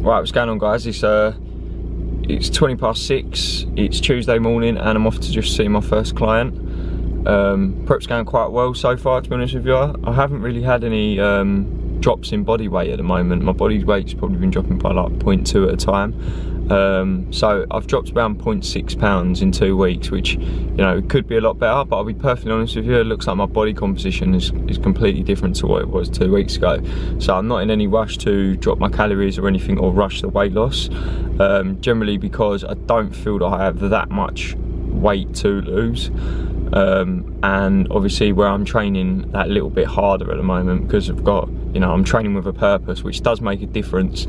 Right, what's going on, guys? It's 20 past 6, it's Tuesday morning, and I'm off to just see my first client. Prep's going quite well so far, to be honest with you. I haven't really had any drops in body weight at the moment. My body weight's probably been dropping by like 0.2 at a time. So I've dropped around 0.6 pounds in 2 weeks, which, you know, could be a lot better, but I'll be perfectly honest with you, it looks like my body composition is completely different to what it was 2 weeks ago. So I'm not in any rush to drop my calories or anything, or rush the weight loss, generally because I don't feel that I have that much weight to lose. And obviously where I'm training that little bit harder at the moment, because I've got, you know, I'm training with a purpose, which does make a difference.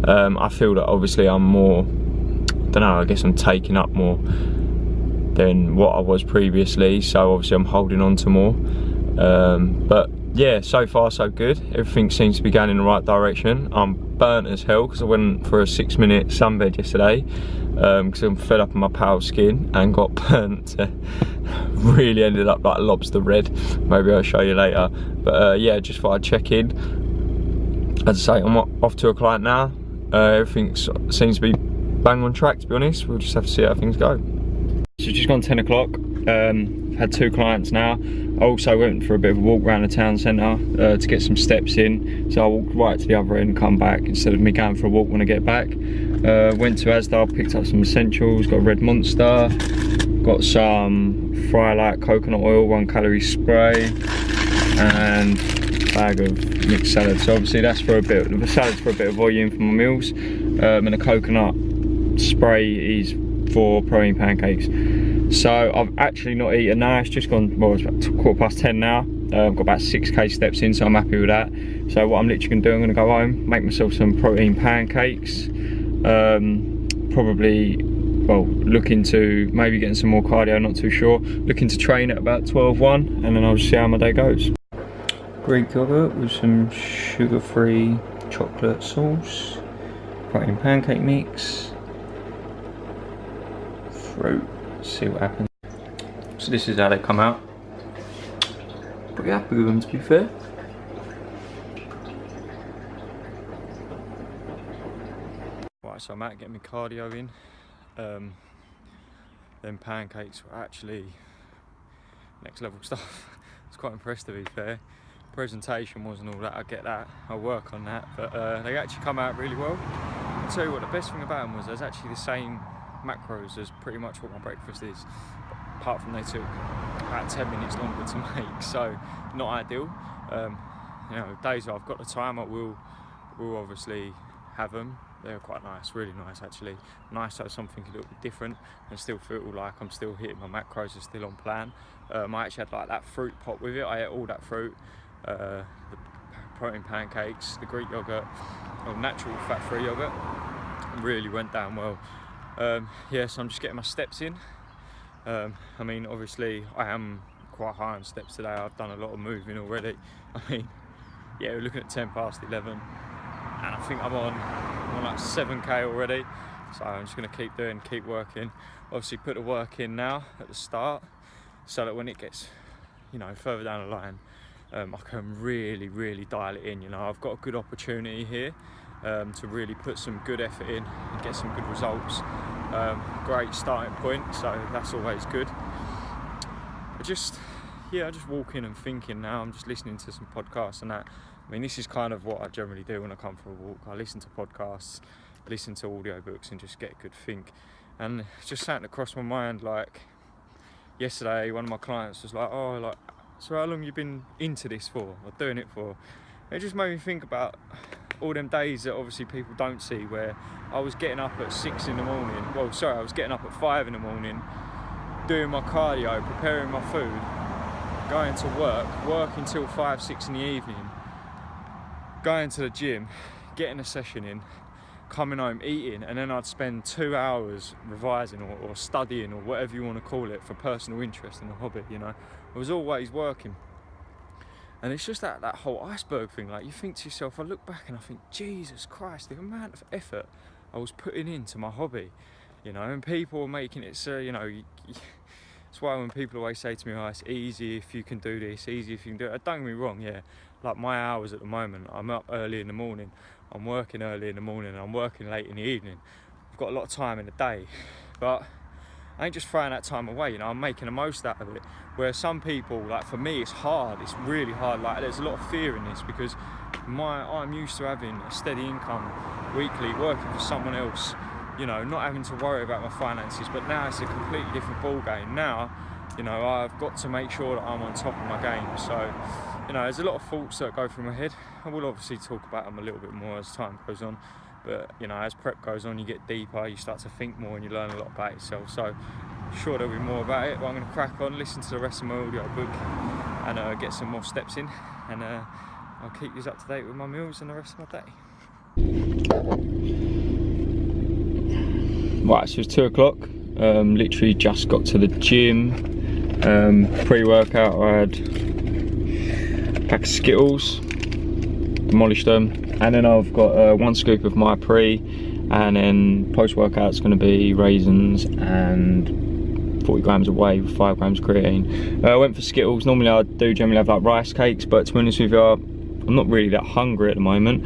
I feel that obviously I'm more, I don't know, I guess I'm taking up more than what I was previously, so obviously I'm holding on to more. But yeah, so far so good. Everything seems to be going in the right direction. I'm burnt as hell because I went for a 6-minute sunbed yesterday, because I'm fed up on my pale skin and got burnt. Really ended up like lobster red. Maybe I'll show you later. But yeah, just thought I'd check in. As I say, I'm off to a client now. Everything seems to be bang on track, to be honest. We'll just have to see how things go. So it's just gone 10 o'clock. I've had 2 clients now. I also went for a bit of a walk around the town centre to get some steps in. So I walked right to the other end, come back, instead of me going for a walk when I get back. Went to Asda, picked up some essentials, got a red Monster, got some Frylight coconut oil, 1 calorie spray, and a bag of mixed salad. So obviously that's for a bit, the salad's for a bit of volume for my meals, and the coconut spray is for protein pancakes. So I've actually not eaten now. It's just gone, well, it's about 10:15 now. I've got about 6k steps in, so I'm happy with that. So what I'm literally gonna do, I'm gonna go home, make myself some protein pancakes, probably, well, looking to maybe getting some more cardio, not too sure. Looking to train at about 12:01, and then I'll just see how my day goes. Greek yogurt with some sugar-free chocolate sauce, protein pancake mix, fruit. See what happens. So this is how they come out. Pretty happy with them, to be fair. Right, so I'm out getting my cardio in. Them pancakes were actually next level stuff. I was quite impressed, to be fair. Presentation wasn't all that, I get that, I'll work on that, but they actually come out really well. I'll tell you what, the best thing about them was there's actually the same macros as pretty much what my breakfast is, apart from they took about 10 minutes longer to make, so not ideal. You know, days where I've got the time, I will obviously have them. They're quite nice, really nice actually. Nice to have something a little bit different and still feel like I'm still hitting my macros, are still on plan. I actually had like that fruit pot with it. I ate all that fruit, the protein pancakes, the Greek yogurt, or natural fat-free yogurt. Really went down well. Yeah, so I'm just getting my steps in. I mean, obviously I am quite high on steps today. I've done a lot of moving already. I mean, yeah, we're looking at 11:10, and I think I'm on like 7k already. So I'm just gonna keep working. Obviously put the work in now at the start, so that when it gets, you know, further down the line, I can really dial it in. You know, I've got a good opportunity here to really put some good effort in and get some good results. Great starting point, so that's always good. I'm just walking and thinking now. I'm just listening to some podcasts and that. I mean, this is kind of what I generally do when I come for a walk. I listen to podcasts, listen to audiobooks, and just get a good think. And it's just something across my mind, like yesterday one of my clients was like, oh, like, so how long you been into this for, or doing it for? It just made me think about all them days that obviously people don't see, where I was getting up at 6 in the morning. Well, sorry, I was getting up at 5 in the morning, doing my cardio, preparing my food, going to work until 5, 6 in the evening, going to the gym, getting a session in, coming home, eating, and then I'd spend 2 hours revising or studying or whatever you want to call it for personal interest in a hobby, you know. I was always working. And it's just that whole iceberg thing. Like, you think to yourself, I look back and I think, Jesus Christ, the amount of effort I was putting into my hobby, you know, and people are making it so, you know, that's why when people always say to me, oh, it's easy if you can do this, easy if you can do it. Don't get me wrong, yeah, like my hours at the moment, I'm up early in the morning, I'm working early in the morning and I'm working late in the evening. I've got a lot of time in the day, but I ain't just throwing that time away, you know, I'm making the most out of it. Where some people, like for me, it's hard, it's really hard. Like there's a lot of fear in this because I'm used to having a steady income weekly, working for someone else, you know, not having to worry about my finances. But now it's a completely different ball game. Now, you know, I've got to make sure that I'm on top of my game. So, you know, there's a lot of thoughts that go through my head. I will obviously talk about them a little bit more as time goes on. But, you know, as prep goes on, you get deeper, you start to think more and you learn a lot about yourself. So, sure there'll be more about it, but I'm going to crack on, listen to the rest of my audio book and get some more steps in. And I'll keep you up to date with my meals and the rest of my day. Right, so it's 2 o'clock. Literally just got to the gym. Pre-workout, I had a pack of Skittles, demolished them, and then I've got 1 scoop of my pre, and then post-workout it's going to be raisins and 40 grams of whey with 5 grams of creatine. I went for Skittles. Normally I do generally have like rice cakes, but to be honest with you, I'm not really that hungry at the moment.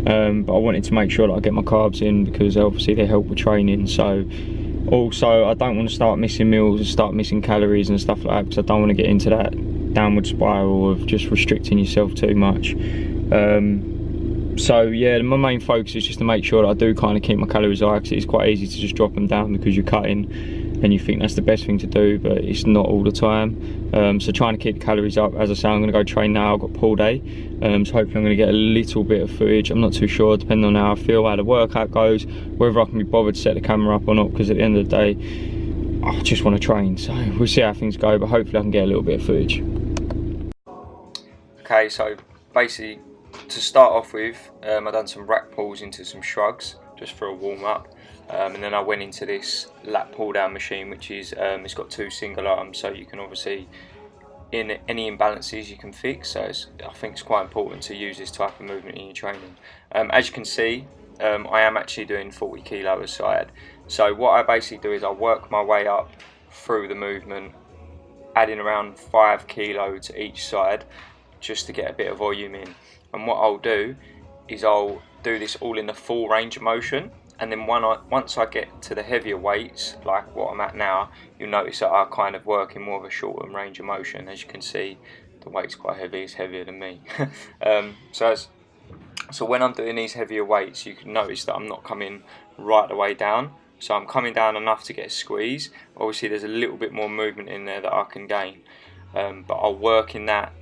But I wanted to make sure that I get my carbs in because obviously they help with training. So also I don't want to start missing meals and start missing calories and stuff like that, because I don't want to get into that downward spiral of just restricting yourself too much. So yeah, my main focus is just to make sure that I do kind of keep my calories high, because it's quite easy to just drop them down because you're cutting and you think that's the best thing to do, but it's not all the time. So trying to keep the calories up. As I say, I'm going to go train now. I've got pool day, so hopefully I'm going to get a little bit of footage. I'm not too sure, depending on how I feel, how the workout goes, whether I can be bothered to set the camera up or not, because at the end of the day I just want to train. So we'll see how things go, but hopefully I can get a little bit of footage. Okay, so basically to start off with, I've done some rack pulls into some shrugs just for a warm up, and then I went into this lat pull down machine, which is it's got 2 single arms, so you can obviously, in any imbalances you can fix. So I think it's quite important to use this type of movement in your training. As you can see, I am actually doing 40 kilo a side. So what I basically do is I work my way up through the movement, adding around 5 kilo to each side just to get a bit of volume in. And what I'll do is I'll do this all in the full range of motion, and then once I get to the heavier weights, like what I'm at now, you'll notice that I kind of work in more of a shorter range of motion. As you can see, the weight's quite heavy, it's heavier than me. So when I'm doing these heavier weights, you can notice that I'm not coming right the way down. So I'm coming down enough to get a squeeze. Obviously there's a little bit more movement in there that I can gain, but I'll work in that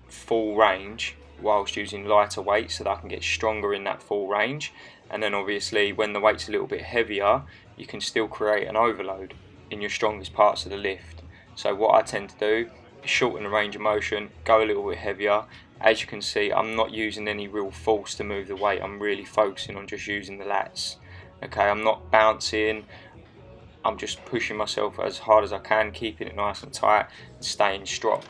full range whilst using lighter weights so that I can get stronger in that full range. And then obviously when the weight's a little bit heavier, you can still create an overload in your strongest parts of the lift. So what I tend to do is shorten the range of motion, go a little bit heavier. As you can see, I'm not using any real force to move the weight. I'm really focusing on just using the lats. Okay, I'm not bouncing, I'm just pushing myself as hard as I can, keeping it nice and tight and staying strong.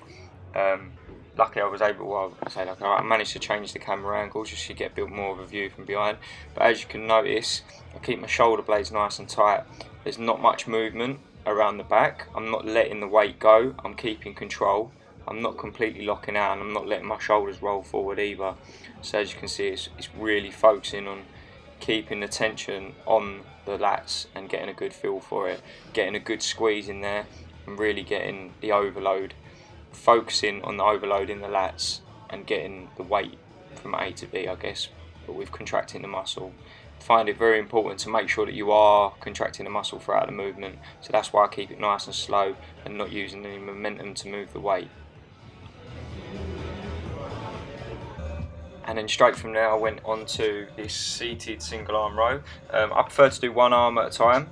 Luckily I was able, I managed to change the camera angles just to get a bit more of a view from behind. But as you can notice, I keep my shoulder blades nice and tight. There's not much movement around the back. I'm not letting the weight go, I'm keeping control. I'm not completely locking out, and I'm not letting my shoulders roll forward either. So as you can see, it's really focusing on keeping the tension on the lats and getting a good feel for it, getting a good squeeze in there and really getting the overload, focusing on the overload in the lats and getting the weight from A to B, I guess, but with contracting the muscle. Find it very important to make sure that you are contracting the muscle throughout the movement, so that's why I keep it nice and slow and not using any momentum to move the weight. And then straight from there I went on to this seated single arm row. I prefer to do one arm at a time,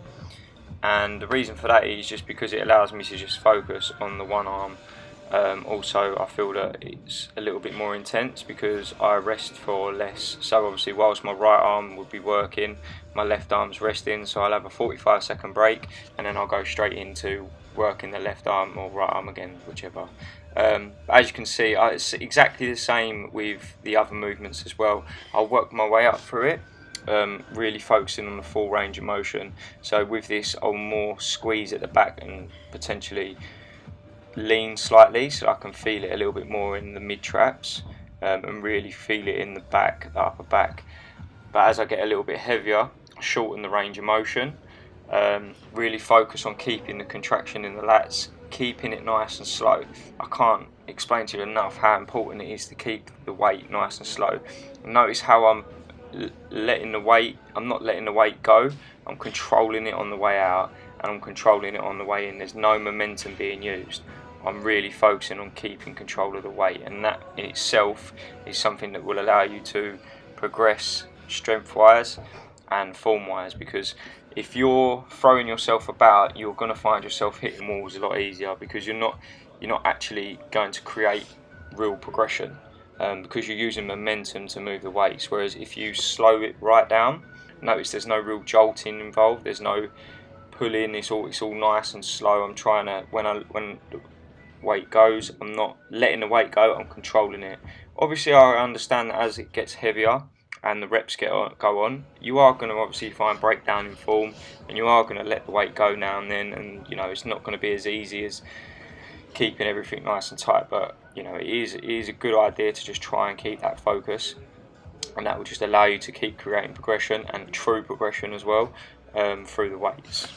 and the reason for that is just because it allows me to just focus on the one arm. Also I feel that it's a little bit more intense because I rest for less. So obviously whilst my right arm would be working, my left arm's resting, so I'll have a 45-second break and then I'll go straight into working the left arm or right arm again, whichever. As you can see, it's exactly the same with the other movements as well. I'll work my way up through it, really focusing on the full range of motion. So with this I'll more squeeze at the back and potentially lean slightly so I can feel it a little bit more in the mid traps, and really feel it in the back, the upper back. but as I get a little bit heavier, shorten the range of motion. Really focus on keeping the contraction in the lats, keeping it nice and slow. I can't explain to you enough how important it is to keep the weight nice and slow. Notice how I'm letting the weight, I'm not letting the weight go, I'm controlling it on the way out and I'm controlling it on the way in. There's no momentum being used. I'm really focusing on keeping control of the weight, and that in itself is something that will allow you to progress strength wise and form wise, because if you're throwing yourself about, you're going to find yourself hitting walls a lot easier, because you're not actually going to create real progression, because you're using momentum to move the weights. Whereas if you slow it right down, notice there's no real jolting involved, there's no pulling, it's all nice and slow. I'm trying to, when the weight goes, I'm not letting the weight go, I'm controlling it. Obviously I understand that as it gets heavier and the reps go on, you are going to obviously find breakdown in form, and you are going to let the weight go now and then, and you know, it's not going to be as easy as keeping everything nice and tight. But you know, it is a good idea to just try and keep that focus, and that will just allow you to keep creating progression, and true progression as well, through the weights.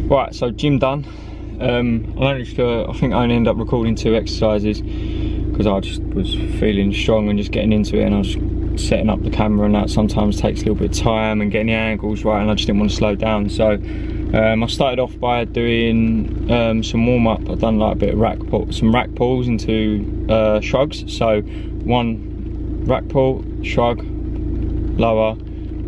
Right, so gym done. I managed to, I think I only ended up recording 2 exercises because I just was feeling strong and just getting into it, and I was setting up the camera, and that sometimes takes a little bit of time and getting the angles right, and I just didn't want to slow down. So I started off by doing some warm-up. I've done like a bit of some rack pulls into shrugs. So 1 rack pull, shrug, lower,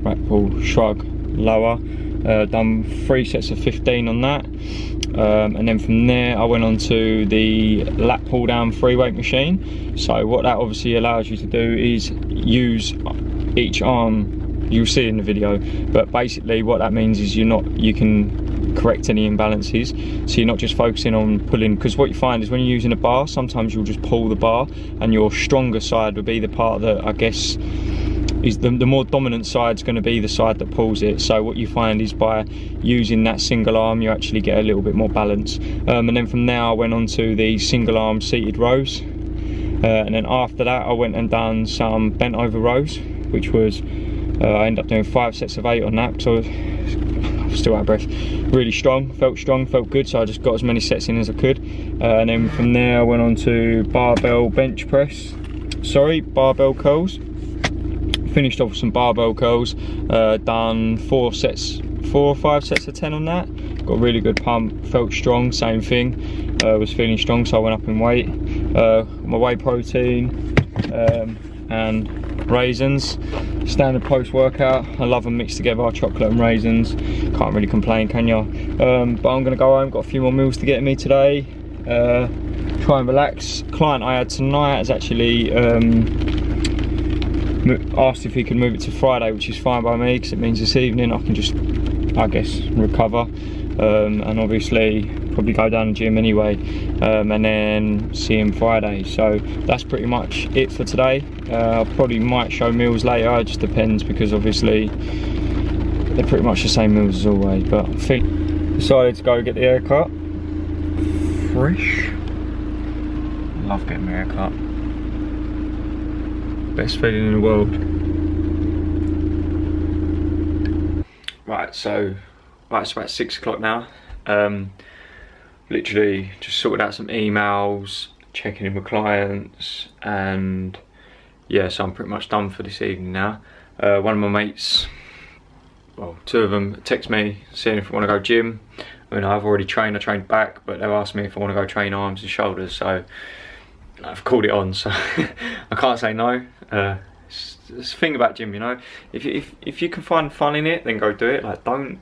rack pull, shrug, lower. Done 3 sets of 15 on that, and then from there I went on to the lat pull down free weight machine. So what that obviously allows you to do is use each arm, you'll see in the video, but basically what that means is you can correct any imbalances, so you're not just focusing on pulling, because what you find is when you're using a bar, sometimes you'll just pull the bar, and your stronger side will be the part that I guess is the more dominant side is going to be the side that pulls it. So what you find is by using that single arm, you actually get a little bit more balance. And then from there I went on to the single arm seated rows, and then after that I went and done some bent over rows, which was I ended up doing 5 sets of 8 on that, so I was still out of breath. Really strong, felt good, so I just got as many sets in as I could. And then from there I went on to barbell curls. Finished off with some barbell curls, done 4 or 5 sets of 10 on that. Got a really good pump, felt strong, same thing. Was feeling strong, so I went up in weight. My whey protein and raisins, standard post-workout. I love them mixed together, chocolate and raisins. Can't really complain, can ya? But I'm gonna go home, got a few more meals to get me today. Try and relax. Client I had tonight has actually asked if he could move it to Friday, which is fine by me, because it means this evening I can just, I guess, recover, and obviously probably go down the gym anyway, and then see him Friday. So that's pretty much it for today. I probably might show meals later, it just depends, because obviously they're pretty much the same meals as always. But I think decided to go get the haircut. Fresh. Love getting my haircut. Best feeling in the world. Right, so it's about 6 o'clock now. Literally just sorted out some emails, checking in with clients, and yeah, so I'm pretty much done for this evening now. One of my mates, well, 2 of them, text me saying if I want to go gym. I mean, I've already trained, I trained back, but they've asked me if I want to go train arms and shoulders, so I've called it on, so I can't say no. It's the thing about gym, you know, if you can find fun in it, then go do it. Like, don't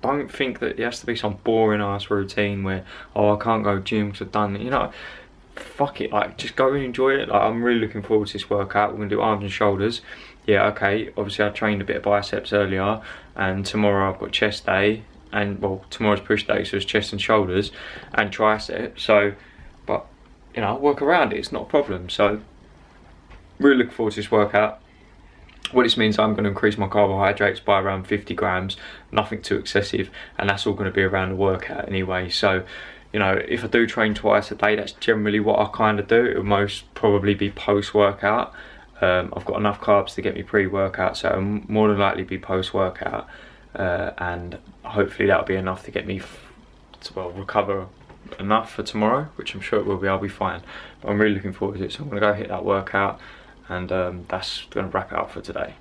don't think that it has to be some boring ass routine where, oh, I can't go gym because I've done it, you know. Fuck it, like, just go and enjoy it. Like, I'm really looking forward to this workout. We're gonna do arms and shoulders. Yeah, okay, obviously I trained a bit of biceps earlier, and tomorrow I've got chest day, and well, tomorrow's push day, so it's chest and shoulders and tricep. So, but you know, I'll work around it, it's not a problem. So really looking forward to this workout. What this means, I'm going to increase my carbohydrates by around 50 grams, nothing too excessive, and that's all going to be around the workout anyway. So, you know, if I do train twice a day, that's generally what I kind of do. It will most probably be post-workout. I've got enough carbs to get me pre-workout, so it'll more than likely be post-workout, and hopefully that'll be enough to get me to, well, recover enough for tomorrow, which I'm sure it will be. I'll be fine, but I'm really looking forward to it. So I'm going to go hit that workout, and that's going to wrap it up for today.